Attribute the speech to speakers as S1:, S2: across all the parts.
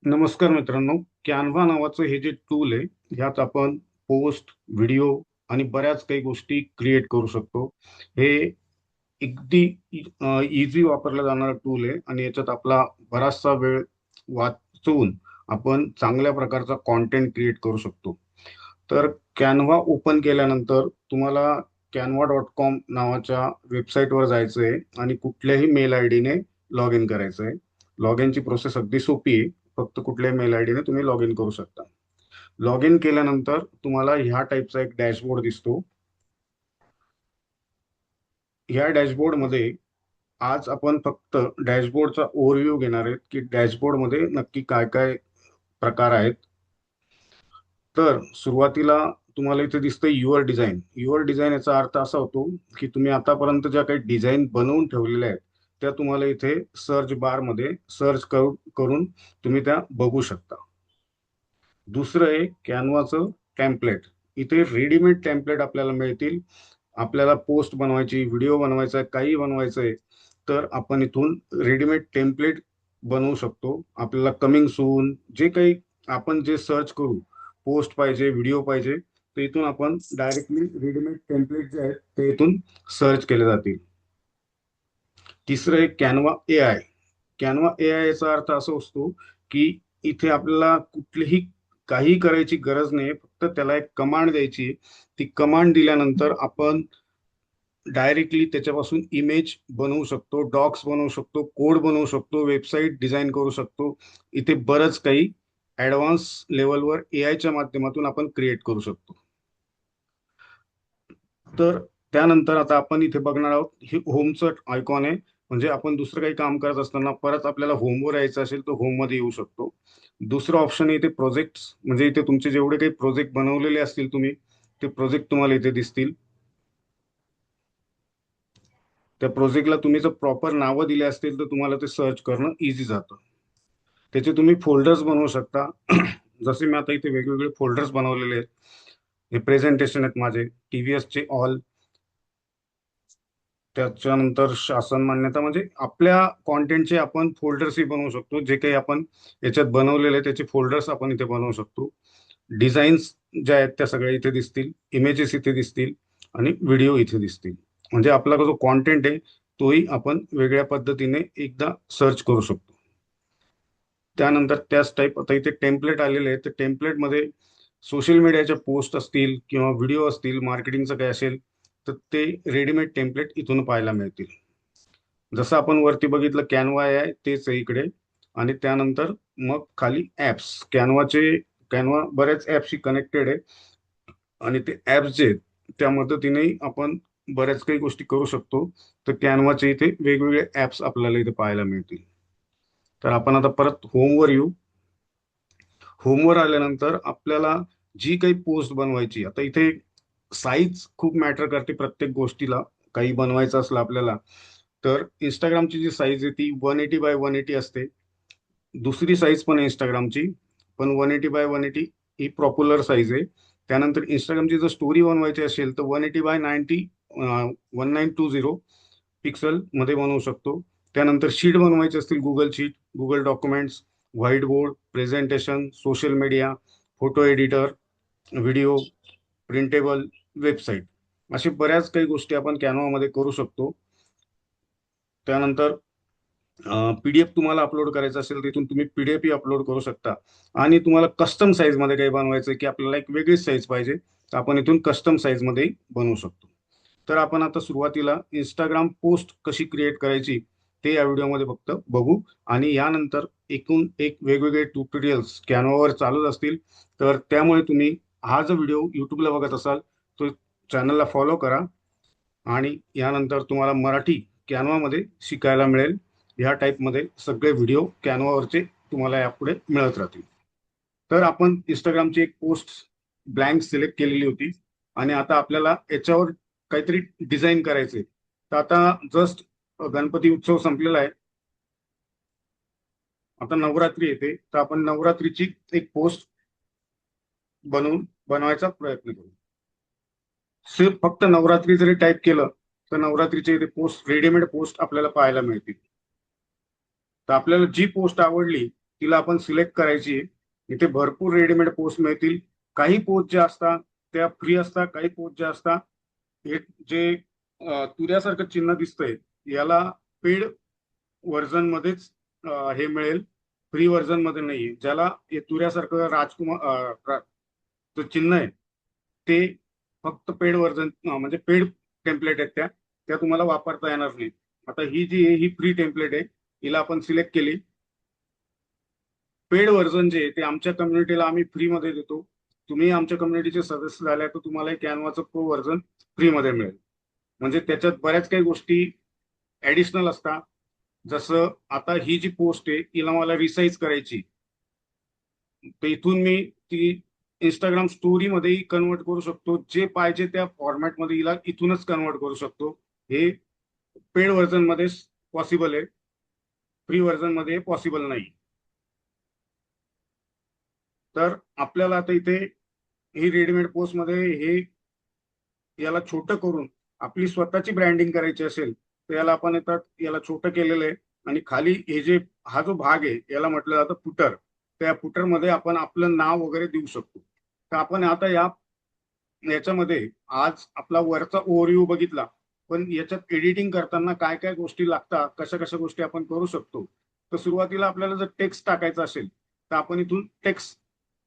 S1: नमस्कार मित्रांनो. कॅनव्हा नावाचं हे जे टूल आहे, ह्यात आपण पोस्ट, व्हिडिओ आणि बऱ्याच काही गोष्टी क्रिएट करू शकतो. हे अगदी इझी वापरला जाणारा टूल आहे आणि याच्यात आपला बराचसा वेळ वाचवून आपण चांगल्या प्रकारचा कॉन्टेंट क्रिएट करू शकतो. तर कॅनव्हा ओपन केल्यानंतर तुम्हाला canva.com नावाच्या वेबसाईटवर जायचं आहे आणि कुठल्याही मेल आय डीने लॉग इन करायचं आहे. लॉग इनची प्रोसेस अगदी सोपी आहे. फक्त कुठल्याही मेल आय डीने तुम्ही लॉग इन करू शकता. लॉग इन केल्यानंतर तुम्हाला ह्या टाईपचा एक डॅशबोर्ड दिसतो. ह्या डॅशबोर्डमध्ये आज आपण फक्त डॅशबोर्डचा ओव्हरव्ह्यू घेणार आहेत की डॅशबोर्डमध्ये नक्की काय काय प्रकार आहेत. तर सुरुवातीला तुम्हाला इथे दिसतंय युअर डिझाईन. युअर डिझाईन याचा अर्थ असा होतो की तुम्ही आतापर्यंत ज्या काही डिझाईन बनवून ठेवलेल्या आहेत त्या तुम्हाला इथे सर्च बारमध्ये सर्च करून तुम्ही त्या बघू शकता. दुसरं आहे कॅनव्हाचं टेम्पलेट. इथे रेडीमेड टेम्पलेट आपल्याला मिळतील. आपल्याला पोस्ट बनवायची, व्हिडिओ बनवायचा आहे, काही बनवायचं आहे, तर आपण इथून रेडीमेड टेम्पलेट बनवू शकतो. आपल्याला कमिंग सून जे काही आपण जे सर्च करू, पोस्ट पाहिजे, व्हिडिओ पाहिजे, तर इथून आपण डायरेक्टली रेडीमेड टेम्पलेट जे आहेत ते इथून सर्च केले जातील. तिसरं आहे Canva A I. Canva A I याचा अर्थ असा असतो की इथे आपल्याला कुठलीही काही करायची गरज नाही, फक्त त्याला एक कमांड द्यायची. ती कमांड दिल्यानंतर आपण डायरेक्टली त्याच्यापासून इमेज बनवू शकतो, डॉक्स बनवू शकतो, कोड बनवू शकतो, वेबसाईट डिझाईन करू शकतो. इथे बरंच काही ऍडव्हान्स लेवलवर ए आयच्या माध्यमातून आपण क्रिएट करू शकतो. तर त्यानंतर आता आपण इथे बघणार आहोत, हे होमचं आयकॉन आहे. म्हणजे आपण दुसरं काही काम करत असताना परत आपल्याला होमवर यायचं असेल तर होम मध्ये येऊ शकतो. दुसरं ऑप्शन आहे इथे प्रोजेक्ट. म्हणजे इथे तुमचे जेवढे काही प्रोजेक्ट बनवलेले असतील तुम्ही, ते प्रोजेक्ट तुम्हाला इथे दिसतील. त्या प्रोजेक्टला तुम्ही जर प्रॉपर नावं दिली असतील तर तुम्हाला ते सर्च करणं इझी जातं. त्याचे तुम्ही फोल्डर्स बनवू शकता. जसे मी आता इथे वेगवेगळे फोल्डर्स बनवलेले आहेत. हे प्रेझेंटेशन आहेत माझे, टीव्हीएसचे ऑल, त्याच्यानंतर शासन मान्यता. म्हणजे आपल्या कॉन्टेंटचे आपण फोल्डर्सही बनवू शकतो. जे काही आपण याच्यात बनवलेले आहे त्याचे फोल्डर्स आपण इथे बनवू शकतो. डिझाईन्स ज्या आहेत त्या सगळ्या इथे दिसतील, इमेजेस इथे दिसतील आणि व्हिडिओ इथे दिसतील. म्हणजे आपला जो कॉन्टेंट आहे तोही आपण वेगळ्या पद्धतीने एकदा सर्च करू शकतो. त्यानंतर त्याच टाईप आता इथे टेम्पलेट आलेले आहे, तर टेम्पलेटमध्ये सोशल मीडियाच्या पोस्ट असतील किंवा व्हिडिओ असतील, मार्केटिंगचं काय असेल, तर ते रेडीमेड टेम्पलेट इथून पाहायला मिळतील. जसं आपण वरती बघितलं कॅनवा आहे तेच आहे इकडे. आणि त्यानंतर मग खाली ऍप्स. कॅनवा बऱ्याच ऍप्सशी कनेक्टेड आहे आणि ते ऍप्स जे आहेत त्या मदतीने आपण बऱ्याच काही गोष्टी करू शकतो. तर कॅनवाचे इथे वेगवेगळे ऍप्स आपल्याला इथे पाहायला मिळतील. तर आपण आता परत होमवर येऊ. होमवर आल्यानंतर आपल्याला जी काही पोस्ट बनवायची, आता इथे साईज खूप मॅटर करते प्रत्येक गोष्टीला. काही बनवायचं असलं आपल्याला तर इंस्टाग्रामची जी साईज आहे ती 180 बाय 180 असते. दुसरी साईज पण आहे इंस्टाग्रामची, पण 180 बाय 180 ही पॉप्युलर साईज आहे. त्यानंतर इंस्टाग्रामची जर स्टोरी बनवायची असेल तर 180 बाय 90 1920 पिक्सल मध्ये बनवू शकतो. त्यानंतर शीट बनवायची असतील, Google sheet, Google documents, white board, presentation, social media, photo editor, video, printable, website, अशी बऱ्याच काही गोष्टी आपण कॅनवामध्ये करू शकतो. त्यानंतर पीडीएफ तुम्हाला अपलोड करायचं असेल तिथून तुम्ही पीडीएफ ही अपलोड करू शकता. आणि तुम्हाला कस्टम साईज मध्ये काही बनवायचं की आपल्याला एक वेगळीच साईज पाहिजे, तर आपण इथून कस्टम साईज मध्ये बनवू शकतो. तर आपण आता सुरुवातीला इंस्टाग्राम पोस्ट कशी क्रिएट करायची ते या व्हिडिओमध्ये फक्त बघू. आणि यानंतर एकूण एक वेगवेगळे ट्युटोरियल्स कॅनवावर चालूच असतील. तर त्यामुळे तुम्ही हा जो व्हिडिओ युट्यूबला बघत असाल तो चॅनलला फॉलो करा. आणि यानंतर तुम्हाला मराठी कॅनवामध्ये शिकायला मिळेल. ह्या टाईपमध्ये सगळे व्हिडिओ कॅनवावरचे तुम्हाला यापुढे मिळत राहतील. तर आपण इंस्टाग्रामची एक पोस्ट ब्लँक सिलेक्ट केलेली होती आणि आता आपल्याला याच्यावर काहीतरी डिझाईन करायचे. तर आता जस्ट गणपती उत्सव संपलेला आहे, आता नवरात्री येते, तर आपण नवरात्रीची एक पोस्ट बनवायचा प्रयत्न करू. सिर्फ फक्त नवरात्री जरी टाईप केलं तर नवरात्रीचे इथे पोस्ट, रेडीमेड पोस्ट आपल्याला पाहायला मिळतील. तर आपल्याला जी पोस्ट आवडली तिला आपण सिलेक्ट करायची आहे. इथे भरपूर रेडीमेड पोस्ट मिळतील. काही पोस्ट ज्या असतात त्या फ्री असतात, काही पोस्ट ज्या असतात हे जे तुऱ्यासारखं चिन्ह दिसतंय याला पेड व्हर्जन मध्येच हे मिळेल, फ्री व्हर्जन मध्ये नाहीये. ज्याला हे तुऱ्यासारखं जो चिन्ह आहे ते फक्त पेड व्हर्जन म्हणजे पेड टेम्पलेट आहेत, त्या त्या तुम्हाला वापरता येणार नाही. आता ही जी आहे ही फ्री टेम्पलेट आहे, हिला आपण सिलेक्ट केली. पेड व्हर्जन जे आहे ते आमच्या कम्युनिटीला आम्ही फ्रीमध्ये देतो. तुम्ही आमच्या कम्युनिटीचे सदस्य झाले तर तुम्हाला कॅनवाचं प्रो व्हर्जन फ्रीमध्ये मिळेल. म्हणजे त्याच्यात बऱ्याच काही गोष्टी ऍडिशनल असतात. जसं आता ही जी पोस्ट आहे हिला मला रिसाईज करायची, तर इथून मी ती इंस्टाग्राम स्टोरी मध्येही कन्वर्ट करू शकतो. जे पाहिजे त्या फॉर्मॅटमध्ये हिला इथूनच कन्वर्ट करू शकतो. हे पेड व्हर्जन मध्ये पॉसिबल आहे, फ्री व्हर्जन मध्ये पॉसिबल नाही. तर आपल्याला आता इथे ही रेडीमेड पोस्ट मध्ये हे याला छोटं करून आपली स्वतःची ब्रँडिंग करायची असेल तर याला आपण येतात याला छोटं केलेलं आहे. आणि खाली हे जे हा जो भाग आहे याला म्हटलं जातं फुटर. त्या फुटर मध्ये आपण आपलं नाव वगैरे देऊ शकतो. तर आपण आता याच्यामध्ये आज आपला वरचा ओव्हरव्ह्यू बघितला, पण याच्यात एडिटिंग करताना काय काय गोष्टी लागतात, कशा कशा गोष्टी आपण करू शकतो. तर सुरुवातीला आपल्याला जर टेक्स्ट टाकायचं असेल तर आपण इथून टेक्स्ट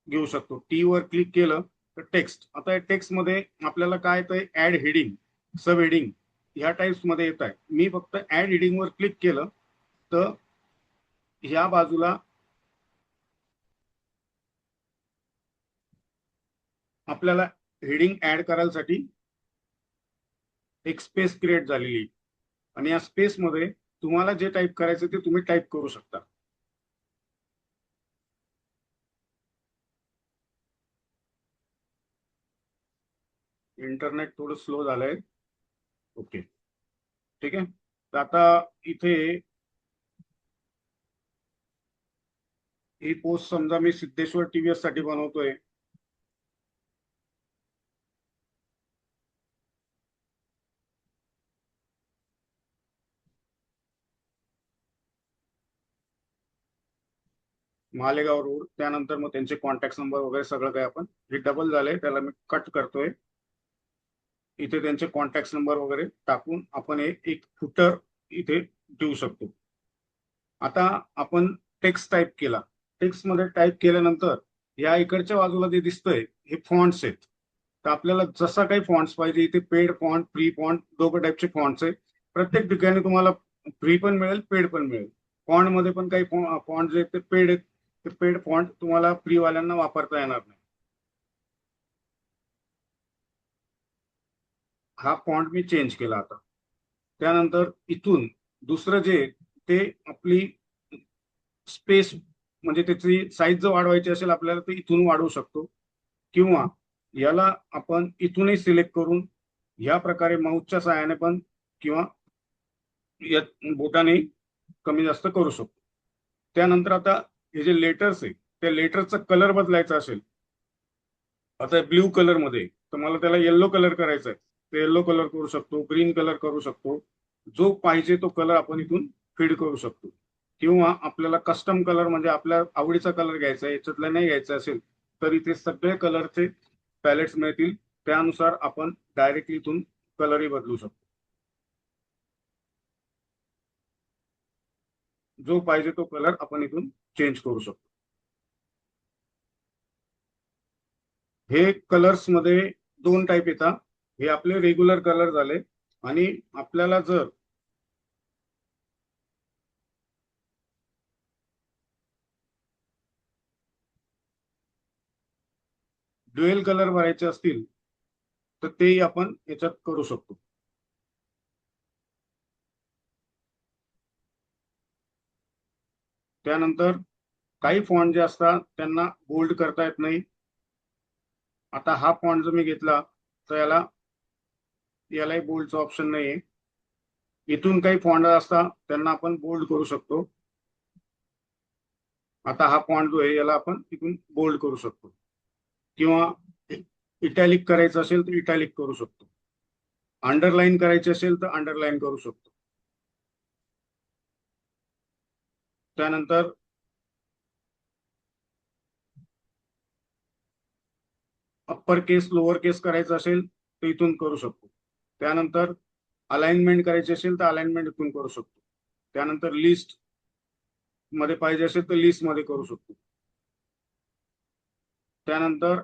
S1: घेऊ शकतो. टी वर क्लिक केलं तर टेक्स्ट. आता टेक्स्ट मध्ये आपल्याला काय येतंय, ऍड हेडिंग, सब हेडिंग ह्या टाइप्स मध्ये येत आहे. मी फक्त ऍड हेडिंग वर क्लिक केलं तर ह्या बाजूला आपल्याला हेडिंग ऍड करायसाठी एक स्पेस क्रिएट झालेली, आणि या स्पेस मध्ये तुम्हाला जे टाईप करायचं ते तुम्ही टाईप करू शकता. इंटरनेट थोडं स्लो झालंय. ओके, ठीक आहे. तर आता इथे ही पोस्ट समजा मी सिद्धेश्वर टीव्हीएस साठी बनवतोय. मालेगाव रोड, त्यानंतर मग त्यांचे कॉन्टॅक्ट नंबर वगैरे सगळं काही आपण, हे डबल झालंय त्याला मी कट करतोय. इथे त्यांचे कॉन्टॅक्ट नंबर वगैरे टाकून आपण एक फुटर इथे देऊ शकतो. आता आपण टेक्स्ट टाईप केला. टेक्स्ट मध्ये टाईप केल्यानंतर या इकडच्या बाजूला जे दिसतंय हे फॉन्ट्स आहेत. तर आपल्याला जसा काही फॉन्ट्स पाहिजे, इथे पेड फॉन्ट, फ्री फॉन्ट दोघं टाईपचे फॉन्ट्स आहे. प्रत्येक ठिकाणी तुम्हाला फ्री पण मिळेल, पेड पण मिळेल. फॉन्ट मध्ये पण काही फॉन्ट जे आहेत ते पेड आहेत. ते पेड फॉन्ट तुम्हाला फ्री वाल्यांना वापरता येणार नाही. हा फॉन्ट मी चेंज केला आता. त्यानंतर इथून दुसरं जे ते आपली स्पेस, म्हणजे त्याची साईज जर वाढवायची असेल आपल्याला तर इथून वाढवू शकतो, किंवा याला आपण इथूनही सिलेक्ट करून या प्रकारे माऊसच्या सहाय्याने पण, किंवा या बोटाने कमी जास्त करू शकतो. त्यानंतर आता हे जे लेटर्स आहे त्या लेटरचा कलर बदलायचा असेल, आता ब्ल्यू कलर मध्ये तर मला त्याला येल्लो कलर करायचा आहे, तर येल्लो कलर करू शकतो, ग्रीन कलर करू शकतो. जो पाहिजे तो कलर आपण इथून फीड करू शकतो. किंवा आपल्याला कस्टम कलर म्हणजे आपल्या आवडीचा कलर घ्यायचा आहे, याच्यातला नाही घ्यायचा असेल तर इथे सगळे कलरचे पॅलेट्स मिळतील. त्यानुसार आपण डायरेक्टली इथून कलरही बदलू शकतो. जो पाहिजे तो कलर आपण इथून चेंज करू शकतो. हे कलर्स मध्ये दोन टाईप येतात. हे आपले रेग्युलर कलर झाले, आणि आपल्याला जर ड्युएल कलर भरायचे असतील तर तेही आपण याच्यात करू शकतो. त्यानंतर काही फॉन्ट जे असतात त्यांना बोल्ड करता येत नाही. आता हा फॉन्ट जर मी घेतला तर यालाही बोल्डचं ऑप्शन नाही आहे. इथून काही फॉन्ट असतात त्यांना आपण बोल्ड करू शकतो. आता हा फॉन्ट जो आहे याला आपण इथून बोल्ड करू शकतो, किंवा इटॅलिक करायचं असेल तर इटॅलिक करू शकतो. अंडरलाईन करायचे असेल तर अंडरलाईन करू शकतो. त्यानंतर अप्पर केस लोअर केस करायचं असेल तर इथून करू शकतो. त्यानंतर अलाइनमेंट करायची असेल तर अलाइनमेंट इथून करू शकतो. त्यानंतर लिस्ट मध्ये पाहिजे असेल तर लिस्ट मध्ये करू शकतो. त्यानंतर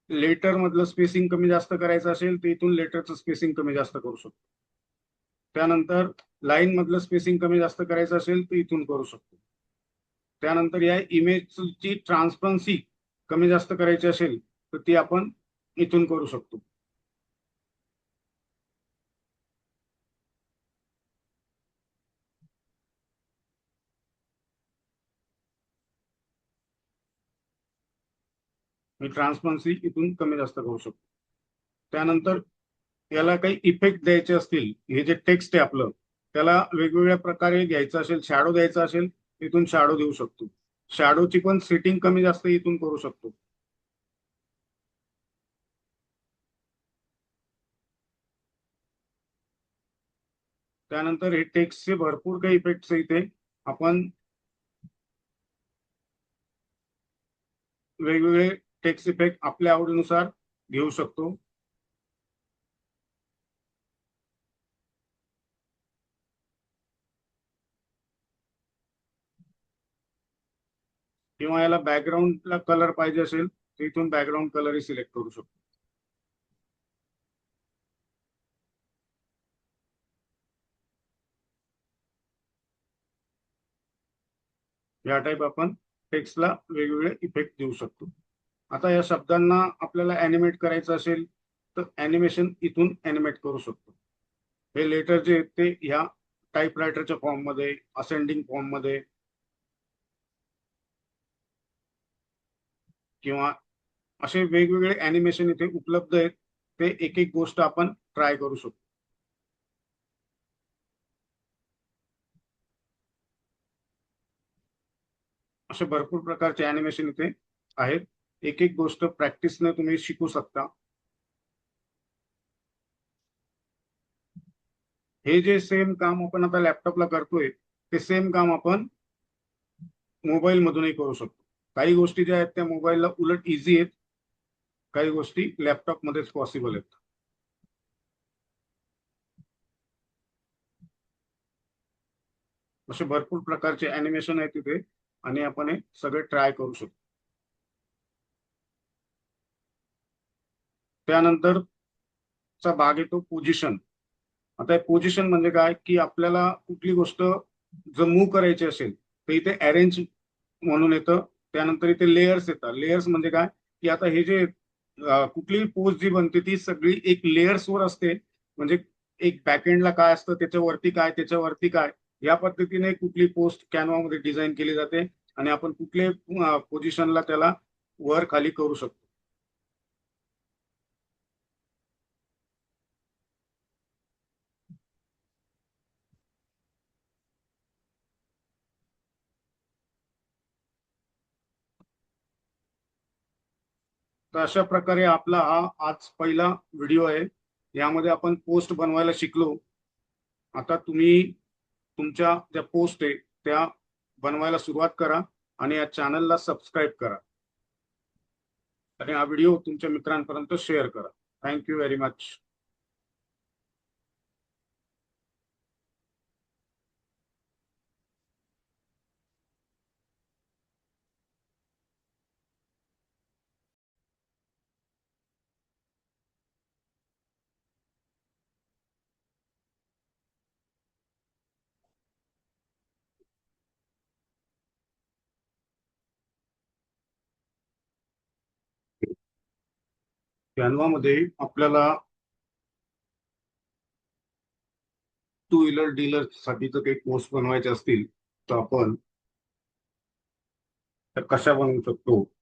S1: लेटर मधलं स्पेसिंग कमी जास्त करायचं असेल तर इथून लेटरचं स्पेसिंग कमी जास्त करू शकतो. त्यानंतर लाईन मधलं स्पेसिंग कमी जास्त करायचं असेल तर इथून करू शकतो. त्यानंतर या इमेजची ट्रान्सपरन्सी कमी जास्त करायची असेल तर ती आपण इथून करू शकतो. मी ट्रान्सपरन्सी इथून कमी जास्त करू शकतो. त्यानंतर याला काही इफेक्ट द्यायचे असतील, हे जे टेक्स्ट आहे आपलं त्याला वेगवेगळ्या प्रकारे घ्यायचं असेल, शॅडो द्यायचा असेल इथून शॅडो देऊ शकतो. शॅडोची पण सेटिंग कमी जास्त इथून करू शकतो. त्यानंतर हे टेक्स्टचे भरपूर काही इफेक्ट्स इथे आपण वेगवेगळे टेक्स्ट इफेक्ट आपल्या आवडीनुसार घेऊ शकतो. किंवा याला बॅकग्राऊंडला कलर पाहिजे असेल तर इथून बॅकग्राऊंड कलरही सिलेक्ट करू शकतो. या टाईप आपण टेक्स्टला वेगवेगळे इफेक्ट देऊ शकतो. आता या शब्दांना आपल्याला ॲनिमेट करायचं असेल तर ॲनिमेशन इथून ॲनिमेट करू शकतो. हे लेटर जे आहेत ते ह्या टाईपरायटरच्या फॉर्ममध्ये, असेंडिंग फॉर्ममध्ये किंवा असे वेगवेगळे ॲनिमेशन इथे उपलब्ध आहेत. ते एक एक गोष्ट आपण ट्राय करू शकतो. असे भरपूर प्रकारचे ॲनिमेशन इथे आहेत. एक एक गोष्ट प्रॅक्टिसने तुम्ही शिकू शकता. हे जे सेम काम आपण आता लॅपटॉपला करतोय ते सेम काम आपण मोबाईल मधूनही करू शकतो. काही गोष्टी ज्या आहेत त्या मोबाईलला उलट इझी आहेत, काही गोष्टी लॅपटॉप मध्येच पॉसिबल आहेत. असे भरपूर प्रकारचे अॅनिमेशन आहेत तिथे आणि आपण हे सगळे ट्राय करू शकतो. त्यानंतर चा भाग येतो पोझिशन. आता पोझिशन म्हणजे काय की आपल्याला कुठली गोष्ट जर मूव्ह करायची असेल तर इथे अरेंज म्हणून येतं. त्यानंतर इथे लेयर्स येतात. लेयर्स म्हणजे काय की आता हे जे कुठलीही पोस्ट जी बनते ती सगळी एक लेयर्सवर असते. म्हणजे एक बॅकएंडला काय असतं, त्याच्यावरती काय, त्याच्यावरती काय, या पद्धतीने कुठली पोस्ट कॅनव्हामध्ये डिझाईन केली जाते आणि आपण कुठल्याही पोझिशनला त्याला वर खाली करू शकतो. तर अशा प्रकारे आपला हा आज पहिला व्हिडिओ आहे. यामध्ये आपण पोस्ट बनवायला शिकलो. आता तुम्ही तुमच्या ज्या पोस्ट आहे त्या बनवायला सुरुवात करा आणि या चॅनलला सबस्क्राईब करा आणि हा व्हिडिओ तुमच्या मित्रांपर्यंत शेअर करा. Thank you very much. कॅनवा मध्ये आपल्याला टू व्हीलर डीलर साठी जर काही पोस्ट बनवायचे असतील तर आपण त्या कशा बनवू शकतो